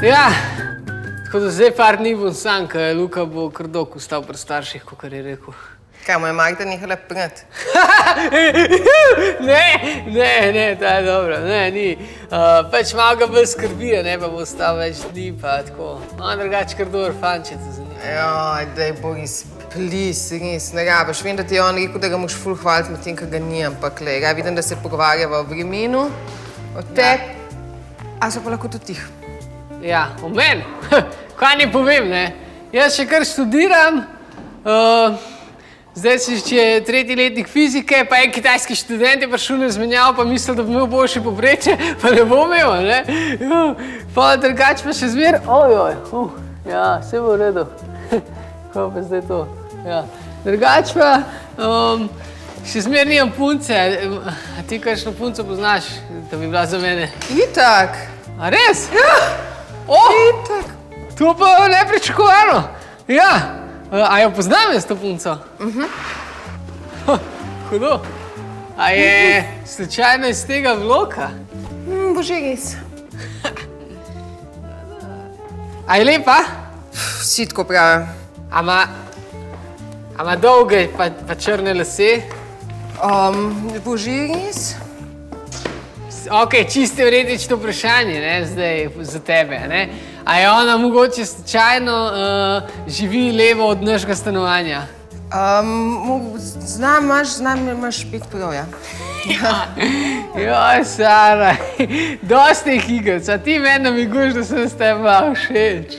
Ja, tako da zdaj par dni bom sam, ker Luka bo kar dolgo ostal pri starših, kakor je rekel. Kaj, mu je Magda nehala prati? Ne, ta je dobra, ne, ni. Pač malo ga bolj skrbi, ne, pa bo ostal več dni, pa tako. On drugače kar dober fančet za njim. Joj, daj Boris, please, res, ne rabiš. Vem, da ti je on rekel, da ga moš ful hvaliti med tem, ker ga ni, ampak le, ja, vidim, da se pogovarjava o vremenu, o tebi, a so pa lahko tudi tih. Ja, o meni? Kaj ne povem, ne? Jaz še kar študiram, zdaj si še tretji letnik fizike, pa en kitajski študent je prišel na izmenjavo, pa mislil, da bi imel boljše povprečje, pa ne bo imel, ne? Pa drugače pa še zmer, ja, vse bo v redu. Kaj pa zdaj to? Ja. Drugače pa, še zmer nimam punce. A ti kakšno punco poznaš, da bi bila za mene? Itak. A res? Ja. Itak. To pa nepričakovano. Ja. A jo poznam jaz to punco? Hudo. A je slučajno iz tega vloka? Bože, res. A je lepa? Vsi tako pravijo. A ima dolge pa črne lase? Bože, res. Ok, čisto teoretično vprašanje, ne, zdaj za tebe, ne? A je ona mogoče slučajno živi levo od našega stanovanja? Znam imaš biti prav, ja. Joj, Sara, dosti teh igric, a ti meni namiguješ, da sem s tebi malo všeč.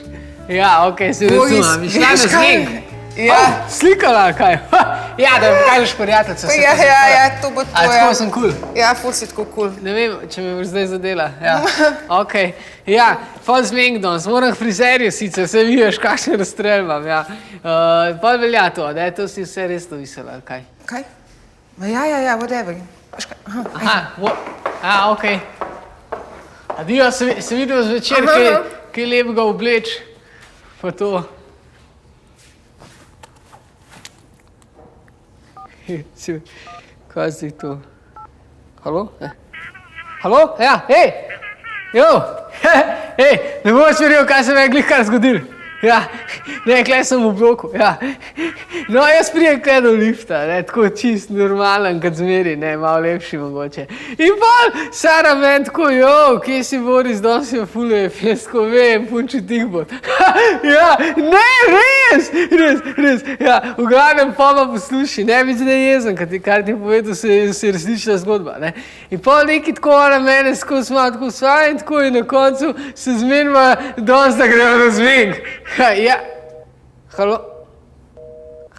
Ja, ok, se razumem. Išla na zmenk. Ja. Slikala, kaj? Ja, da mi pokažeš prijateljca. Ja, to bo A tvoja. tako sem cool? Ja, ful si tako cool. Ne vem, če me boš zdaj zadela. Ja, ok. Ja, pol zmenk danes, moram k frizerju sicer, se vidiš, kakšen razstrel imam, ja. Pol velja to, da je to si vse res dovisela, kaj? Kaj? Ja, whatever. Aha, ok. Adijo, se vidimo zvečer, kaj lepega obleč, pa to. Kaj zdaj to? Halo? Halo? Ja, hej! Jo! Hej, ne boš verjel, kaj se me je glih kar zgodil. Ja, ne, klej sem v bloku, ja. No, jaz prijem klej do lifta, ne, tako čist normalen, kad zmeri, ne, malo lepši mogoče. In pol, Sara meni tako, kje si Boris, danes je ful lep, jaz tako vem, punči tih bo. Ja, ne, res, ja, v glavnem pa posluši, ne bi zdaj jezen, kar ti je povedal, se je resnična zgodba, ne. In pol neki tako ona mene skozi malo tako sva in tako in na koncu se zmenima danes, da gremo na zmenk. Ja,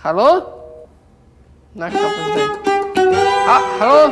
halo? Na, kaj pa zdaj? Halo?